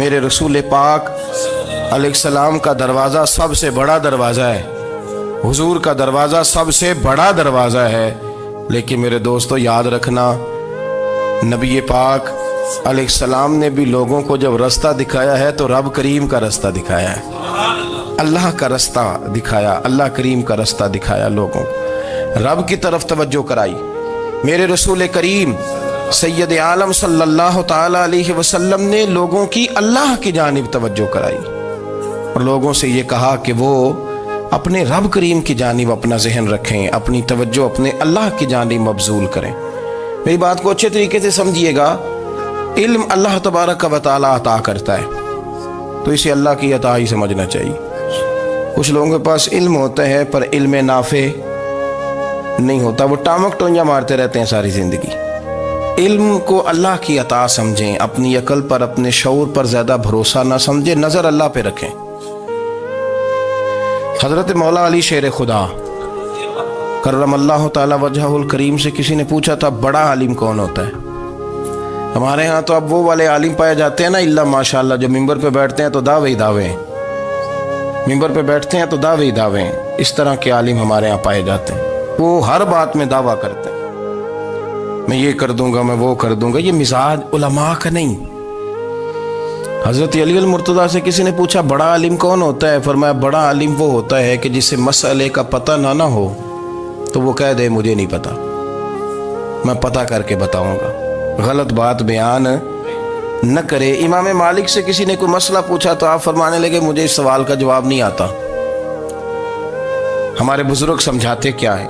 میرے رسول پاک علیہ السلام کا دروازہ سب سے بڑا دروازہ ہے، حضور کا دروازہ سب سے بڑا دروازہ ہے، لیکن میرے دوستو یاد رکھنا، نبی پاک علیہ السلام نے بھی لوگوں کو جب رستہ دکھایا ہے تو رب کریم کا رستہ دکھایا ہے، اللہ کا رستہ دکھایا، اللہ کریم کا رستہ دکھایا، لوگوں رب کی طرف توجہ کرائی۔ میرے رسول کریم سید عالم صلی اللہ تعالی علیہ وسلم نے لوگوں کی اللہ کی جانب توجہ کرائی اور لوگوں سے یہ کہا کہ وہ اپنے رب کریم کی جانب اپنا ذہن رکھیں، اپنی توجہ اپنے اللہ کی جانب مبذول کریں۔ میری بات کو اچھے طریقے سے سمجھیے گا، علم اللہ تبارک و تعالی عطا کرتا ہے تو اسے اللہ کی عطا ہی سمجھنا چاہیے۔ کچھ لوگوں کے پاس علم ہوتا ہے پر علم نافع نہیں ہوتا، وہ ٹامک ٹونجا مارتے رہتے ہیں ساری زندگی۔ علم کو اللہ کی عطا سمجھیں، اپنی عقل پر اپنے شعور پر زیادہ بھروسہ نہ سمجھیں، نظر اللہ پہ رکھیں۔ حضرت مولا علی شیر خدا کرم اللہ تعالی وجہہ الکریم سے کسی نے پوچھا تھا بڑا عالم کون ہوتا ہے؟ ہمارے ہاں تو اب وہ والے عالم پائے جاتے ہیں نا، اللہ ماشاءاللہ، جو ممبر پہ بیٹھتے ہیں تو دعوے ہی دعوے ہیں، ممبر پہ بیٹھتے ہیں تو دعوے ہی دعوے ہیں، اس طرح کے عالم ہمارے ہاں پائے جاتے ہیں۔ وہ ہر بات میں دعویٰ کرتے ہیں، میں یہ کر دوں گا، میں وہ کر دوں گا۔ یہ مزاج علماء کا نہیں۔ حضرت علی المرتضیٰ سے کسی نے پوچھا بڑا عالم کون ہوتا ہے؟ فرمایا بڑا عالم وہ ہوتا ہے کہ جسے مسئلے کا پتہ نہ ہو تو وہ کہہ دے مجھے نہیں پتا، میں پتہ کر کے بتاؤں گا، غلط بات بیان نہ کرے۔ امام مالک سے کسی نے کوئی مسئلہ پوچھا تو آپ فرمانے لگے مجھے اس سوال کا جواب نہیں آتا، ہمارے بزرگ سمجھاتے کیا ہے؟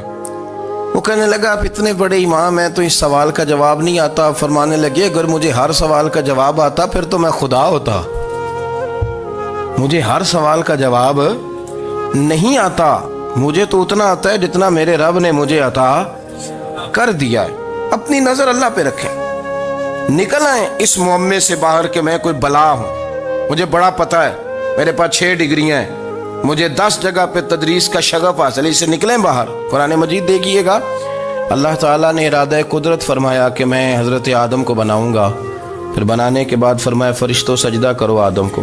وہ کہنے لگا آپ اتنے بڑے امام ہیں تو اس سوال کا جواب نہیں آتا۔ آپ فرمانے لگے اگر مجھے ہر سوال کا جواب آتا پھر تو میں خدا ہوتا، مجھے ہر سوال کا جواب نہیں آتا، مجھے تو اتنا آتا ہے جتنا میرے رب نے مجھے عطا کر دیا ہے۔ اپنی نظر اللہ پہ رکھیں، نکل آئیں اس معمے سے باہر کہ میں کوئی بلا ہوں، مجھے بڑا پتہ ہے، میرے پاس 6 ڈگریاں ہیں، مجھے 10 جگہ پہ تدریس کا شغف حاصل ہے، اس سے نکلیں باہر۔ قرآن مجید دیکھیے گا، اللہ تعالیٰ نے ارادہ قدرت فرمایا کہ میں حضرت آدم کو بناؤں گا، پھر بنانے کے بعد فرمایا فرشتوں سجدہ کرو آدم کو،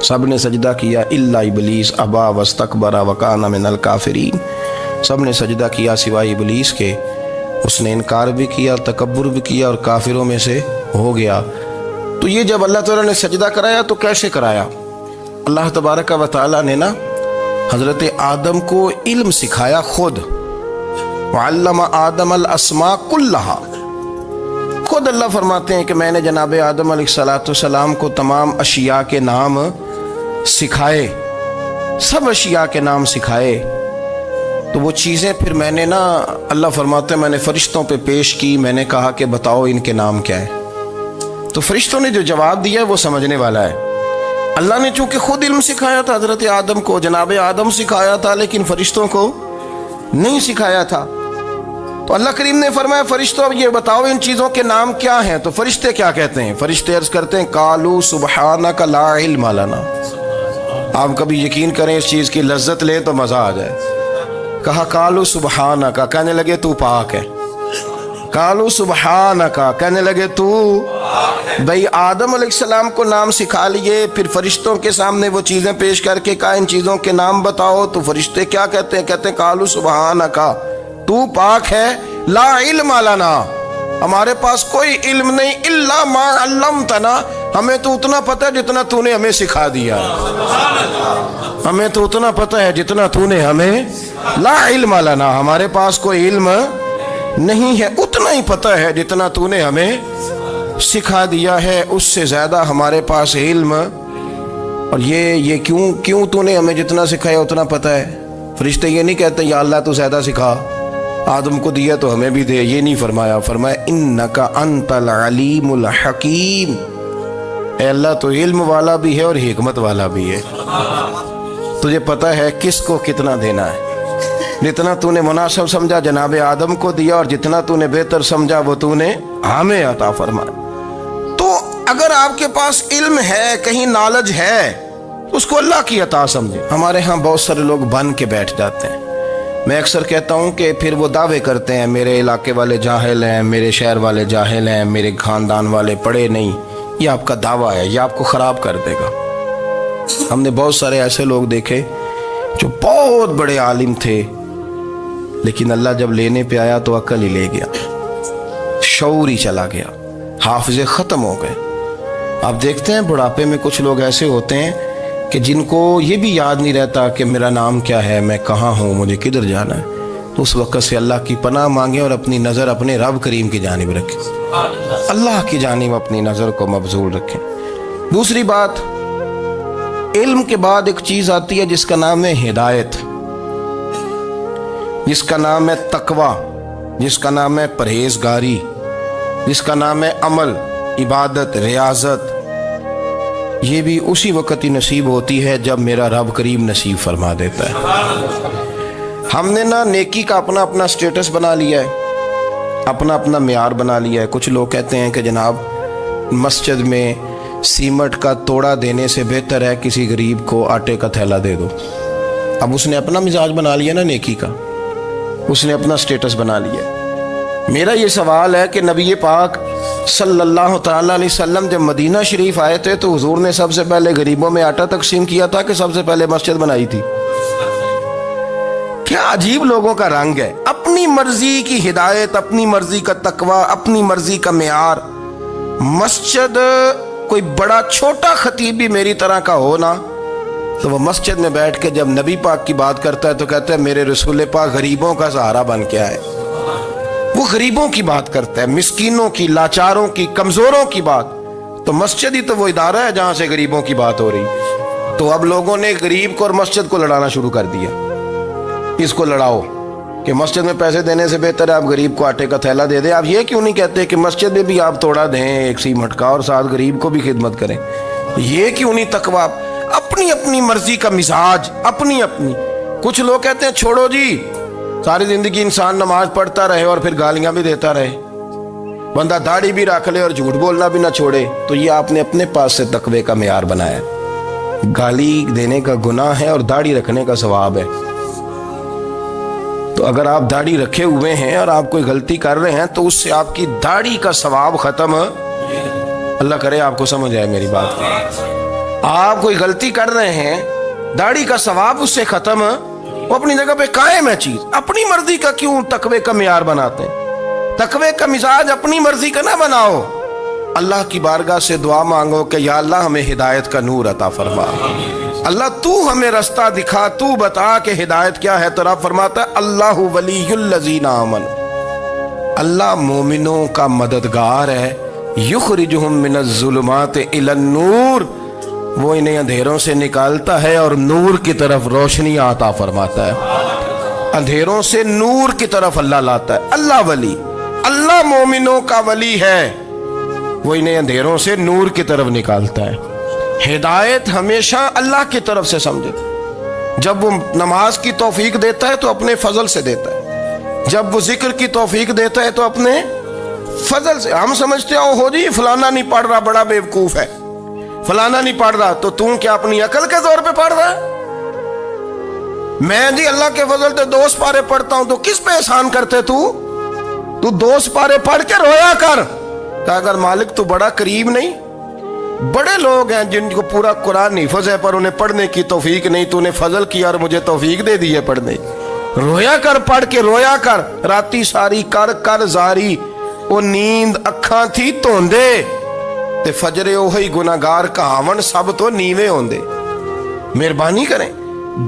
سب نے سجدہ کیا الا ابلیس ابا واستکبر وکان من الکافرین، سب نے سجدہ کیا سوائے ابلیس کے، اس نے انکار بھی کیا، تکبر بھی کیا اور کافروں میں سے ہو گیا۔ تو یہ جب اللہ تعالیٰ نے سجدہ کرایا تو کیسے کرایا؟ اللہ تبارک و تعالیٰ نے نا حضرت آدم کو علم سکھایا خود، وعلم آدم الاسماء کلہا، خود اللہ فرماتے ہیں کہ میں نے جناب آدم علیہ السلام کو تمام اشیاء کے نام سکھائے، سب اشیاء کے نام سکھائے۔ تو وہ چیزیں پھر میں نے نا، اللہ فرماتے ہیں میں نے فرشتوں پہ پیش کی، میں نے کہا کہ بتاؤ ان کے نام کیا ہے، تو فرشتوں نے جو جواب دیا وہ سمجھنے والا ہے۔ اللہ نے چونکہ خود علم سکھایا تھا حضرت آدم کو، جناب آدم سکھایا تھا، لیکن فرشتوں کو نہیں سکھایا تھا۔ تو اللہ کریم نے فرمایا فرشتوں اب یہ بتاؤ ان چیزوں کے نام کیا ہیں؟ تو فرشتے کیا کہتے ہیں؟ فرشتے عرض کرتے ہیں قالوا سبحانک لا علم لنا۔ آپ کبھی یقین کریں اس چیز کی لذت لیں تو مزہ آ جائے۔ کہا قالوا سبحانک، کہنے لگے تو پاک ہے، قالوا سبحانک، کہنے لگے تو بھئی آدم علیہ السلام کو نام سکھا لیے، پھر فرشتوں کے سامنے وہ چیزیں پیش کر کے کہا ان چیزوں کے نام بتاؤ، تو فرشتے کیا کہتے ہیں؟ کہتے ہیں قالوا سبحانک، تو پاک ہے، لا علم لنا، ہمارے پاس کوئی علم نہیں، الا ما علمتنا، ہمیں تو اتنا پتہ ہے جتنا تو نے ہمیں سکھا دیا، ہمیں تو اتنا پتہ ہے جتنا تو نے ہمیں، لا علم لنا، ہمارے پاس کوئی علم نہیں ہے، اتنا ہی پتہ ہے جتنا تو نے ہمیں سکھا دیا ہے، اس سے زیادہ ہمارے پاس علم۔ اور یہ کیوں تو نے ہمیں جتنا سکھایا اتنا پتہ ہے؟ فرشتے یہ نہیں کہتے یا اللہ تو زیادہ سکھا، آدم کو دیا تو ہمیں بھی دے، یہ نہیں فرمایا، فرمایا انکا انت العلیم الحکیم، اے اللہ تو علم والا بھی ہے اور حکمت والا بھی ہے، تجھے پتہ ہے کس کو کتنا دینا ہے، جتنا تو نے مناسب سمجھا جناب آدم کو دیا، اور جتنا تو نے بہتر سمجھا وہ تو نے ہمیں عطا فرمایا۔ تو اگر آپ کے پاس علم ہے، کہیں نالج ہے، اس کو اللہ کی عطا سمجھے۔ ہمارے ہاں بہت سارے لوگ بن کے بیٹھ جاتے ہیں، میں اکثر کہتا ہوں کہ پھر وہ دعوے کرتے ہیں میرے علاقے والے جاہل ہیں، میرے شہر والے جاہل ہیں، میرے خاندان والے پڑھے نہیں، یہ آپ کا دعویٰ ہے، یہ آپ کو خراب کر دے گا۔ ہم نے بہت سارے ایسے لوگ دیکھے جو بہت بڑے عالم تھے، لیکن اللہ جب لینے پہ آیا تو عقل ہی لے گیا، شعور ہی چلا گیا، حافظے ختم ہو گئے۔ آپ دیکھتے ہیں بڑھاپے میں کچھ لوگ ایسے ہوتے ہیں کہ جن کو یہ بھی یاد نہیں رہتا کہ میرا نام کیا ہے، میں کہاں ہوں، مجھے کدھر جانا ہے۔ تو اس وقت سے اللہ کی پناہ مانگیں اور اپنی نظر اپنے رب کریم کی جانب رکھیں، اللہ کی جانب اپنی نظر کو مبذول رکھیں۔ دوسری بات، علم کے بعد ایک چیز آتی ہے جس کا نام ہے ہدایت، جس کا نام ہے تقوی، جس کا نام ہے پرہیزگاری، جس کا نام ہے عمل، عبادت، ریاضت۔ یہ بھی اسی وقت ہی نصیب ہوتی ہے جب میرا رب کریم نصیب فرما دیتا ہے۔ ہم نے نا نیکی کا اپنا اپنا سٹیٹس بنا لیا ہے، اپنا اپنا معیار بنا لیا ہے۔ کچھ لوگ کہتے ہیں کہ جناب مسجد میں سیمٹ کا توڑا دینے سے بہتر ہے کسی غریب کو آٹے کا تھیلا دے دو۔ اب اس نے اپنا مزاج بنا لیا نا نیکی کا، اس نے اپنا سٹیٹس بنا لیا۔ میرا یہ سوال ہے کہ نبی پاک صلی اللہ تعالیٰ علیہ وسلم جب مدینہ شریف آئے تھے تو حضور نے سب سے پہلے غریبوں میں آٹا تقسیم کیا تھا کہ سب سے پہلے مسجد بنائی تھی؟ کیا عجیب لوگوں کا رنگ ہے، اپنی مرضی کی ہدایت، اپنی مرضی کا تقوی، اپنی مرضی کا معیار۔ مسجد کوئی بڑا چھوٹا خطیب بھی میری طرح کا ہو نا، تو وہ مسجد میں بیٹھ کے جب نبی پاک کی بات کرتا ہے تو کہتا ہے میرے رسول پاک غریبوں کا سہارا بن کے آئے۔ وہ غریبوں کی بات کرتا ہے، مسکینوں کی، لاچاروں کی، کمزوروں کی بات۔ تو مسجد ہی تو وہ ادارہ ہے جہاں سے غریبوں کی بات ہو رہی۔ تو اب لوگوں نے غریب کو اور مسجد کو لڑانا شروع کر دیا، اس کو لڑاؤ کہ مسجد میں پیسے دینے سے بہتر ہے آپ غریب کو آٹے کا تھیلا دے دیں۔ آپ یہ کیوں نہیں کہتے کہ مسجد میں بھی آپ توڑا دیں ایک سیمٹ کا اور ساتھ غریب کو بھی خدمت کریں؟ یہ کیوں نہیں تقویٰ؟ اپنی اپنی مرضی کا مزاج، اپنی اپنی۔ کچھ لوگ کہتے ہیں چھوڑو جی، ساری زندگی انسان نماز پڑھتا رہے اور پھر گالیاں بھی دیتا رہے، بندہ داڑھی بھی رکھ لے اور جھوٹ بولنا بھی نہ چھوڑے۔ تو یہ آپ نے اپنے پاس سے تقوی کا معیار بنایا۔ گالی دینے کا گناہ ہے اور داڑھی رکھنے کا ثواب ہے۔ تو اگر آپ داڑھی رکھے ہوئے ہیں اور آپ کوئی غلطی کر رہے ہیں تو اس سے آپ کی داڑھی کا ثواب ختم، اللہ کرے آپ کو سمجھ آئے میری بات۔ آپ کوئی غلطی کر رہے ہیں، داڑھی کا ثواب اس سے ختم، وہ اپنی جگہ پہ قائم ہے چیز۔ اپنی مرضی کا کیوں تقوی کا معیار بناتے ہیں؟ تقوی کا مزاج اپنی مرضی کا نہ بناؤ۔ اللہ کی بارگاہ سے دعا مانگو کہ یا اللہ ہمیں ہدایت کا نور عطا فرما، اللہ تو ہمیں رستہ دکھا، تو بتا کہ ہدایت کیا ہے۔ تو رب فرماتا ہے اللہ ولی الذین آمنوا، اللہ مومنوں کا مددگار ہے، یخرجہم من الظلمات الی النور، وہ انہیں اندھیروں سے نکالتا ہے اور نور کی طرف روشنی عطا فرماتا ہے۔ اندھیروں سے نور کی طرف اللہ لاتا ہے۔ اللہ ولی، اللہ مومنوں کا ولی ہے، وہ انہیں اندھیروں سے نور کی طرف نکالتا ہے۔ ہدایت ہمیشہ اللہ کی طرف سے سمجھے۔ جب وہ نماز کی توفیق دیتا ہے تو اپنے فضل سے دیتا ہے، جب وہ ذکر کی توفیق دیتا ہے تو اپنے فضل سے۔ ہم سمجھتے ہو جی فلانا نہیں پڑھ رہا بڑا بیوقوف ہے، فلانا نہیں پڑھ رہا، تو تم کیا اپنی عقل کے زور پہ پڑھ رہا ہے؟ میں جی اللہ کے فضل سے 2 سپارے پڑھتا ہوں، تو کس پہ احسان کرتے تو 2 سپارے پڑھ کے رویا کر کہ اگر مالک تو بڑا قریب نہیں۔ بڑے لوگ ہیں جن کو پورا قرآن حفظ ہے پر انہیں پڑھنے کی توفیق نہیں، تو انہیں فضل کیا اور مجھے توفیق دے دی ہے پڑھنے۔ رویا کر، پڑھ کے رویا کر، راتی ساری کر کر زاری، وہ نیند اکھاں تھی توندے تے فجرے اوہی گناہگار کہاون سب تو نیوے ہوندے۔ مہربانی کریں،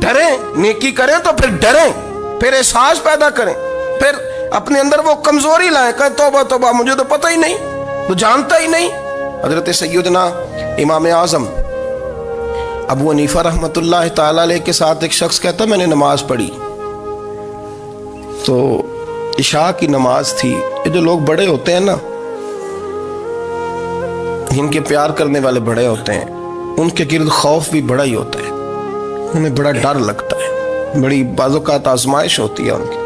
ڈریں، نیکی کریں تو پھر ڈریں، پھر احساس پیدا کریں، پھر اپنے اندر وہ کمزوری لائیں کہ توبہ توبہ مجھے تو پتہ ہی نہیں، تو جانتا ہی نہیں۔ حضرت سیدنا امام اعظم ابو حنیفہ رحمۃ اللہ تعالی علیہ کے ساتھ ایک شخص کہتا میں نے نماز پڑھی، تو عشاء کی نماز تھی۔ یہ جو لوگ بڑے ہوتے ہیں نا، جن کے پیار کرنے والے بڑے ہوتے ہیں، ان کے گرد خوف بھی بڑا ہی ہوتا ہے، انہیں بڑا ڈر لگتا ہے، بڑی بعض اوقات آزمائش ہوتی ہے ان کی۔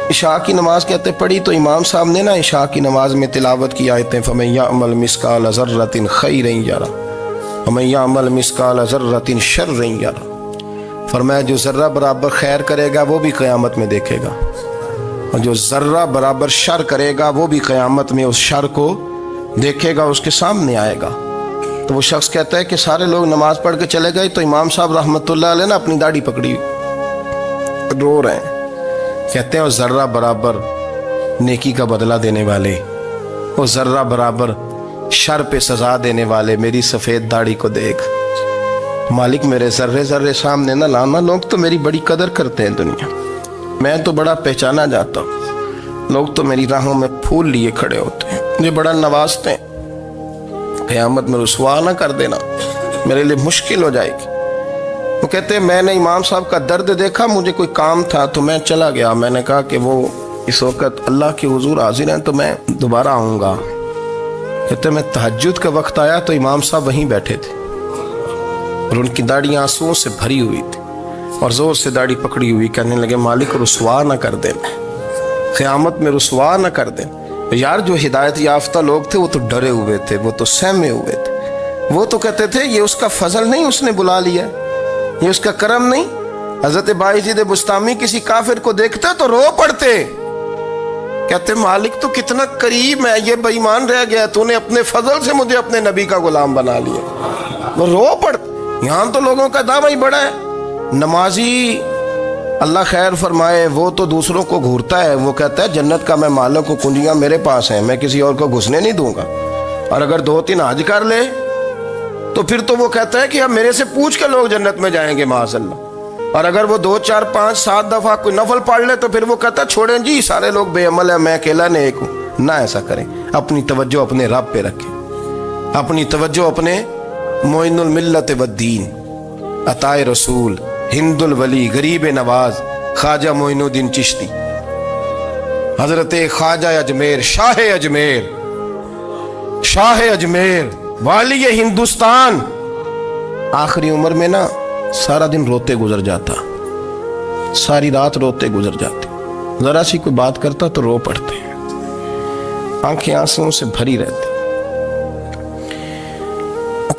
عشاء کی نماز کہتے پڑھی تو امام صاحب نے نا عشاء کی نماز میں تلاوت کی آیتیں فَمَن يَعْمَلْ مِثْقَالَ ذَرَّةٍ خَيْرًا يَرَهُ وَمَن يَعْمَلْ مِثْقَالَ ذَرَّةٍ شَرًّا يَرَهُ، فرمایا جو ذرہ برابر خیر کرے گا وہ بھی قیامت میں دیکھے گا، اور جو ذرہ برابر شر کرے گا وہ بھی قیامت میں اس شر کو دیکھے گا اس کے سامنے آئے گا. تو وہ شخص کہتا ہے کہ سارے لوگ نماز پڑھ کے چلے گئے تو امام صاحب رحمۃ اللہ علیہ نے اپنی داڑھی پکڑی رو رہے ہیں. کہتے ہیں وہ ذرہ برابر نیکی کا بدلہ دینے والے، وہ ذرہ برابر شر پہ سزا دینے والے میری سفید داڑھی کو دیکھ. مالک میرے ذرے ذرے سامنے نہ لانا، لوگ تو میری بڑی قدر کرتے ہیں دنیا، میں تو بڑا پہچانا جاتا ہوں، لوگ تو میری راہوں میں پھول لیے کھڑے ہوتے ہیں، مجھے بڑا نوازتے ہیں. قیامت میں رسوا نہ کر دینا، میرے لیے مشکل ہو جائے گی. وہ کہتے ہیں میں نے امام صاحب کا درد دیکھا، مجھے کوئی کام تھا تو میں چلا گیا. میں نے کہا کہ وہ اس وقت اللہ کے حضور حاضر ہیں تو میں دوبارہ آؤں گا. کہتے ہیں میں تہجد کا وقت آیا تو امام صاحب وہیں بیٹھے تھے اور ان کی داڑھی آنسوؤں سے بھری ہوئی تھی اور زور سے داڑھی پکڑی ہوئی. کہنے لگے مالک رسوا نہ کر دینا، قیامت میں رسوا نہ کر دینا. یار جو ہدایت یافتہ لوگ تھے وہ تو ڈرے ہوئے تھے، وہ تو سہمے ہوئے تھے، وہ تو کہتے تھے یہ اس کا فضل نہیں، اس نے بلا لیا، یہ اس کا کرم نہیں. حضرت باعزید بستامی کسی کافر کو دیکھتے تو رو پڑتے، کہتے مالک تو کتنا قریب ہے، یہ بے ایمان رہ گیا، تو نے اپنے فضل سے مجھے اپنے نبی کا غلام بنا لیا. وہ رو پڑتے. یہاں تو لوگوں کا دعویٰ ہی بڑا ہے. نمازی اللہ خیر فرمائے وہ تو دوسروں کو گھورتا ہے، وہ کہتا ہے جنت کا میں مالک ہوں، کنجیاں میرے پاس ہیں، میں کسی اور کو گھسنے نہیں دوں گا. اور اگر 2-3 حج کر لے تو پھر تو وہ کہتا ہے کہ اب میرے سے پوچھ کے لوگ جنت میں جائیں گے معاذ اللہ. اور اگر وہ 2 4 5 7 دفعہ کوئی نفل پڑھ لے تو پھر وہ کہتا ہے چھوڑیں جی سارے لوگ بے عمل ہیں، میں اکیلا نیک ہوں. نہ ایسا کریں، اپنی توجہ اپنے رب پہ رکھیں، اپنی توجہ اپنے معین الملت والدین، عطائے رسول، ہند الولی، غریب نواز، خواجہ معین الدین چشتی، حضرت خواجہ اجمیر، شاہ اجمیر، والی ہندوستان. آخری عمر میں نا سارا دن روتے گزر جاتا، ساری رات روتے گزر جاتے، ذرا سی کوئی بات کرتا تو رو پڑتے، آنکھیں آنسوؤں سے بھری رہتی.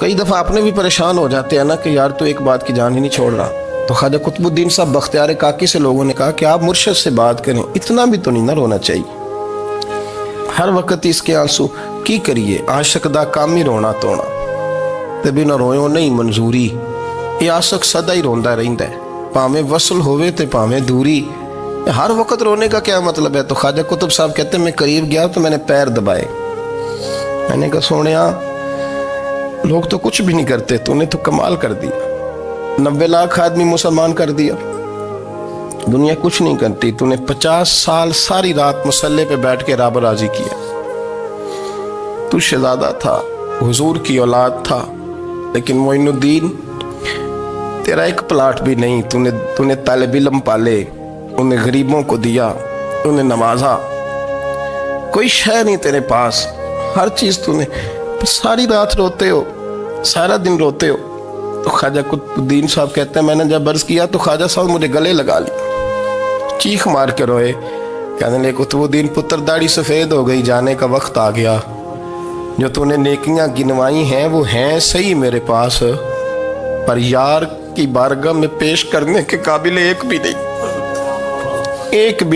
کئی دفعہ اپنے بھی پریشان ہو جاتے ہیں نا کہ یار تو ایک بات کی جان ہی نہیں چھوڑ رہا. تو خواجہ قطب الدین صاحب بختیار کاکی سے لوگوں نے کہا کہ آپ مرشد سے بات کریں، اتنا بھی تو نہیں نہ رونا چاہیے، ہر وقت اس کے آنسو کی کریے. عاشق دا کام ہی رونا تونا تے بنا رویوں نہیں منظوری. یہ عاشق سدا ہی روندا رہندا ہے، پاویں وصل ہوئے تے پاویں دوری. ہر وقت رونے کا کیا مطلب ہے؟ تو خواجہ قطب صاحب کہتے ہیں میں قریب گیا تو میں نے پیر دبائے، میں نے کہا سونیا لوگ تو کچھ بھی نہیں کرتے، تو نے تو کمال کر دیا. 90 لاکھ آدمی مسلمان کر دیا، دنیا کچھ نہیں کرتی. تو نے 50 سال ساری رات مصلے پہ بیٹھ کے رب راضی کیا. تو شہزادہ تھا، حضور کی اولاد تھا، لیکن معین الدین تیرا ایک پلاٹ بھی نہیں. تو نے طالب علم پالے، انہیں غریبوں کو دیا، انہیں نوازا، کوئی شے نہیں تیرے پاس، ہر چیز تو نے. ساری رات روتے ہو، سارا دن روتے ہو. تو خواجہ قطب الدین صاحب کہتے ہیں میں نے جب عرض کیا تو خواجہ صاحب مجھے گلے لگا لیا، چیخ مار کے روئے. کہنے لگے قطب الدین پتر داڑھی سفید ہو گئی، جانے کا وقت آ گیا. جو تو نے نیکیاں گنوائی ہیں وہ ہیں صحیح میرے پاس، پر یار کی بارگاہ میں پیش کرنے کے قابل ایک بھی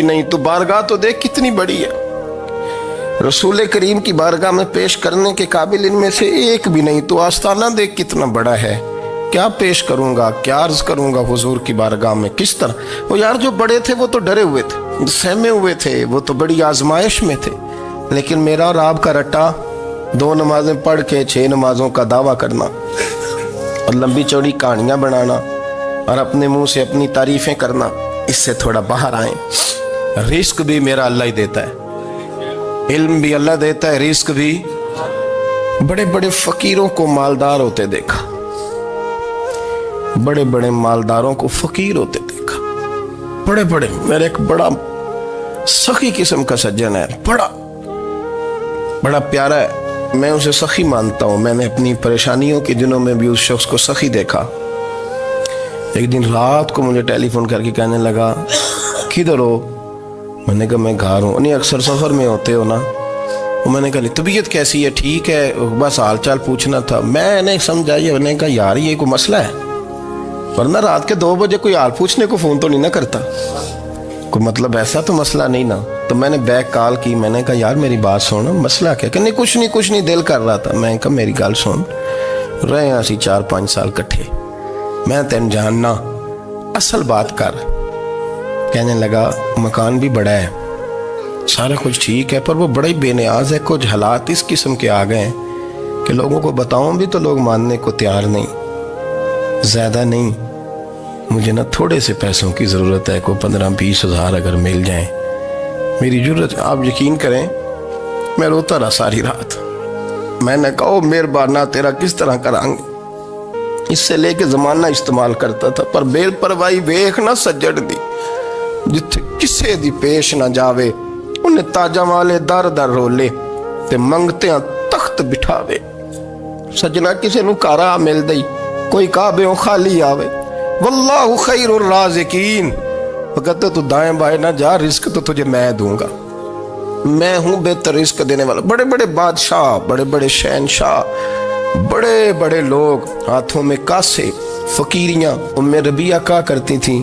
نہیں. تو بارگاہ تو دیکھ کتنی بڑی ہے، رسول کریم کی بارگاہ میں پیش کرنے کے قابل ان میں سے ایک بھی نہیں. تو آستانہ دیکھ کتنا بڑا ہے، کیا پیش کروں گا، کیا عرض کروں گا حضور کی بارگاہ میں، کس طرح. وہ یار جو بڑے تھے وہ تو ڈرے ہوئے تھے، سہمے ہوئے تھے، وہ تو بڑی آزمائش میں تھے. لیکن میرا اور آپ کا رٹا 2 نمازیں پڑھ کے 6 نمازوں کا دعویٰ کرنا اور لمبی چوڑی کہانیاں بنانا اور اپنے منہ سے اپنی تعریفیں کرنا، اس سے تھوڑا باہر آئیں. رزق بھی میرا اللہ ہی دیتا ہے، علم بھی اللہ دیتا ہے، رزق بھی. بڑے بڑے فقیروں کو مالدار ہوتے دیکھا، بڑے بڑے مالداروں کو فقیر ہوتے دیکھا. بڑے بڑے، میرے ایک بڑا سخی قسم کا سجن ہے، بڑا پیارا ہے، میں اسے سخی مانتا ہوں. میں نے اپنی پریشانیوں کے دنوں میں بھی اس شخص کو سخی دیکھا. ایک دن رات کو مجھے ٹیلی فون کر کے کہنے لگا کدھر ہو؟ میں نے کہا میں گھر ہوں. نہیں اکثر سفر میں ہوتے ہو نا؟ میں نے کہا طبیعت کیسی ہے؟ ٹھیک ہے، بس حال چال پوچھنا تھا. میں نے سمجھائی، میں نے کہا یار یہ کوئی مسئلہ ہے، ورنہ رات کے 2 بجے کوئی حال پوچھنے کو فون تو نہیں نہ کرتا، کوئی مطلب ایسا تو مسئلہ نہیں نا. تو میں نے بیک کال کی, میں نے کہا یار میری بات سن, مسئلہ کیا؟ کہ نہیں کچھ نہیں دل کر رہا تھا. میں نے کہا میری گل سن, رہے ہیں اسی 4-5 سال کٹھے, میں تین جاننا, اصل بات کر. کہنے لگا مکان بھی بڑا ہے, سارا کچھ ٹھیک ہے, پر وہ بڑا ہی بے نیاز ہے. کچھ حالات اس قسم کے آ گئے ہیں کہ لوگوں کو بتاؤں بھی تو لوگ ماننے کو تیار نہیں. زیادہ نہیں, مجھے نا تھوڑے سے پیسوں کی ضرورت ہے, کوئی 15-20 ہزار اگر مل جائیں میری ضرورت. آپ یقین کریں میں روتا رہا ساری رات. میں نے کہا مہربانہ تیرا کس طرح کریں گے, اس سے لے کے زمانہ استعمال کرتا تھا, پر بے پرواہی ویخ نہ سجڑ دی, جتھے کسے دی پیش نہ جاوے انہیں تاجہ والے در در رولے تے منگتے ہیں تخت بٹھاوے. سجنا کسے نو کارا مل دئی, کوئی کعبے خالی آوے. واللہ خیر الرازقین, وقت تو دائیں بائیں نہ جا, رزق تو تجھے میں دوں گا, میں ہوں بہتر رزق دینے والا. بڑے بڑے بادشاہ, بڑے بڑے شہنشاہ, بڑے بڑے لوگ, ہاتھوں میں کاسے, فقیریاں. ام ربیعہ کہا کرتی تھیں,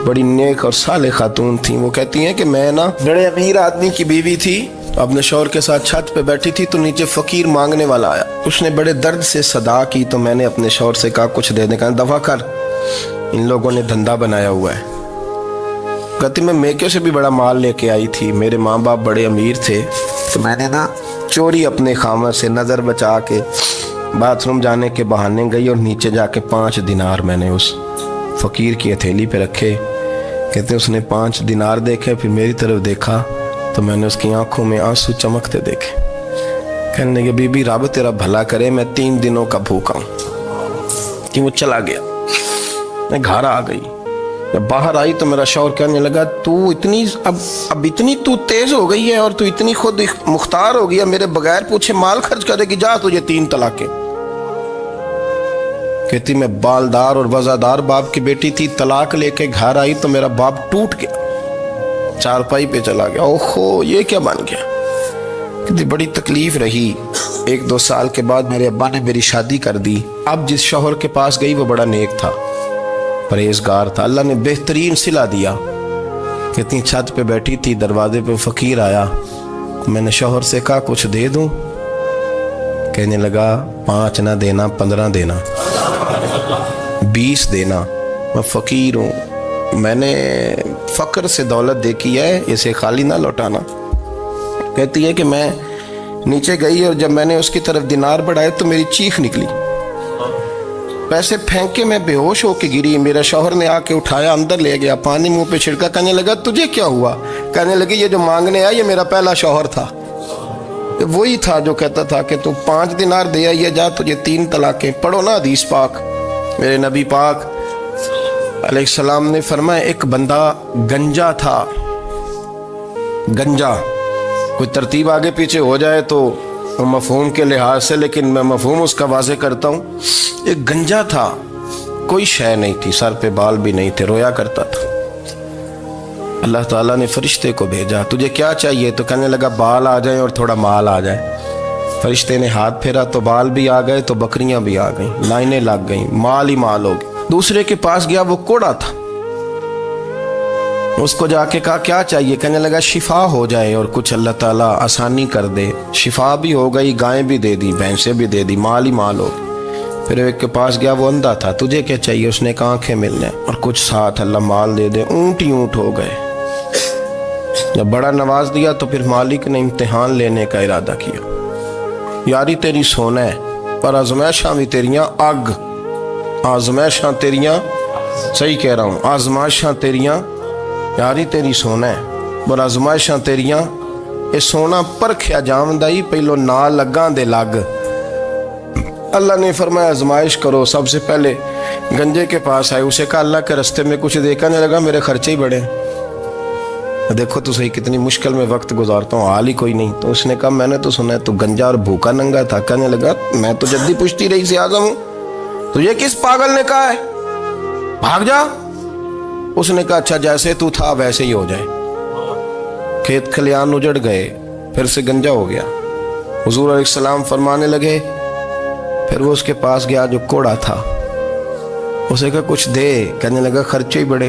بڑی نیک اور صالح خاتون تھیں. وہ کہتی ہیں کہ میں نا بڑے امیر آدمی کی بیوی تھی, اپنے شوہر کے ساتھ چھت پہ بیٹھی تھی تو نیچے فقیر مانگنے والا آیا. اس نے بڑے درد سے صدا کی تو میں نے اپنے شوہر سے کہا کچھ دے دیں. کہا دفع کر, ان لوگوں نے دھندا بنایا ہوا ہے. کہتی میں میکے سے بھی بڑا مال لے کے آئی تھی, میرے ماں باپ بڑے امیر تھے, تو میں نے نا چوری اپنے خامہ سے نظر بچا کے باتھ روم جانے کے بہانے گئی اور نیچے جا کے 5 دینار میں نے اس فقیر کی ہتھیلی پہ رکھے. کہتے اس نے 5 دینار دیکھے, پھر میری طرف دیکھا تو میں نے اس کی آنکھوں میں آنسو چمکتے دیکھے. کہنے لگے بی بی رب تیرا بھلا کرے, میں 3 دنوں کا بھوکا ہوں. کہ وہ چلا گیا. میں گھر آ گئی, جب باہر آئی تو میرا شوہر کہنے لگا تو اتنی اب اتنی تو تیز ہو گئی ہے اور تو اتنی خود مختار ہو گئی ہے, میرے بغیر پوچھے مال خرچ کرے گی, جا تجھے 3 طلاقیں. کہتی میں بالدار اور وزادار باپ کی بیٹی تھی, طلاق لے کے گھر آئی تو میرا باپ ٹوٹ گیا, چارپائی پہ چلا گیا. اوہو یہ کیا بن گیا. کہتی بڑی تکلیف رہی. 1-2 سال کے بعد میرے ابا نے میری شادی کر دی. اب جس شوہر کے پاس گئی وہ بڑا نیک تھا, پرہیزگار تھا, اللہ نے بہترین صلہ دیا. کہتی چھت پہ بیٹھی تھی, دروازے پہ فقیر آیا, میں نے شوہر سے کہا کچھ دے دوں. کہنے لگا 5 نہ دینا, 15 دینا, 20 دینا, میں فقیر ہوں, میں نے فقر سے دولت دیکھی ہے, اسے خالی نہ لوٹانا. کہتی ہے کہ میں نیچے گئی اور جب میں نے اس کی طرف دینار بڑھائے تو میری چیخ نکلی, پیسے پھینک کے میں بے ہوش ہو کے گری. میرا شوہر نے آ کے اٹھایا, اندر لے گیا, پانی منہ پہ چھڑکا. کہنے لگا تجھے کیا ہوا؟ کہنے لگی یہ جو مانگنے آیا یہ میرا پہلا شوہر تھا, وہی تھا جو کہتا تھا کہ تو 5 دینار دے آئیے, جا تجھے 3 طلاقیں. پڑھو نا حدیث پاک. میرے نبی پاک علیہ السلام نے فرمایا ایک بندہ گنجا تھا. گنجا کوئی ترتیب آگے پیچھے ہو جائے تو مفہوم کے لحاظ سے, لیکن میں مفہوم اس کا واضح کرتا ہوں. ایک گنجا تھا, کوئی شے نہیں تھی, سر پہ بال بھی نہیں تھے, رویا کرتا تھا. اللہ تعالیٰ نے فرشتے کو بھیجا, تجھے کیا چاہیے؟ تو کہنے لگا بال آ جائیں اور تھوڑا مال آ جائے. فرشتے نے ہاتھ پھیرا تو بال بھی آ گئے, تو بکریاں بھی آ گئیں, لائنیں لگ گئیں, مال ہی مال ہو گئے. دوسرے کے پاس گیا, وہ کوڑا تھا, اس کو جا کے کہا کیا چاہیے؟ کہنے لگا شفا ہو جائے اور کچھ اللہ تعالیٰ آسانی کر دے. شفا بھی ہو گئی, گائیں بھی دے دی, بھینسیں بھی دے دی, مال ہی مال ہو گئی. پھر ایک کے پاس گیا, وہ اندھا تھا, تجھے کیا چاہیے؟ اس نے کہا آنکھیں ملنے اور کچھ ساتھ اللہ مال دے دے. اونٹ ہی اونٹ ہو گئے. جب بڑا نواز دیا تو پھر مالک نے امتحان لینے کا ارادہ کیا. یاری تیری سونا ہے پر آزمائشاں بھی تیریاں اگ, آزمائشاں تیریاں, صحیح کہہ رہا ہوں, آزمائشاں تیریاں, یاری تیری سونا ہے پر آزمائشاں تیریاں. یہ سونا پرکھیا جامدائی, پہلو نال لگاں دے لگ. اللہ نے فرمایا آزمائش کرو. سب سے پہلے گنجے کے پاس آئے, اسے کہا اللہ کے رستے میں کچھ دیکھا نہیں لگا, میرے خرچے ہی بڑے, دیکھو تو صحیح کتنی مشکل میں وقت گزارتا ہوں, حال ہی کوئی نہیں. تو اس نے کہا میں نے تو سنا ہے تو گنجا اور بھوکا ننگا تھا. کہنے لگا میں تو جدی پشتی رئیس اعظم ہوں, تجھے کس پاگل نے کہا ہے بھاگ جا؟ اس نے کہا اچھا جیسے تو تھا ویسے ہی ہو جائے. کھیت کھلیان اجڑ گئے, پھر سے گنجا ہو گیا. حضور علیہ السلام فرمانے لگے, پھر وہ اس کے پاس گیا جو کوڑا تھا, اسے کہا کچھ دے. کہنے لگا خرچے ہی بڑے,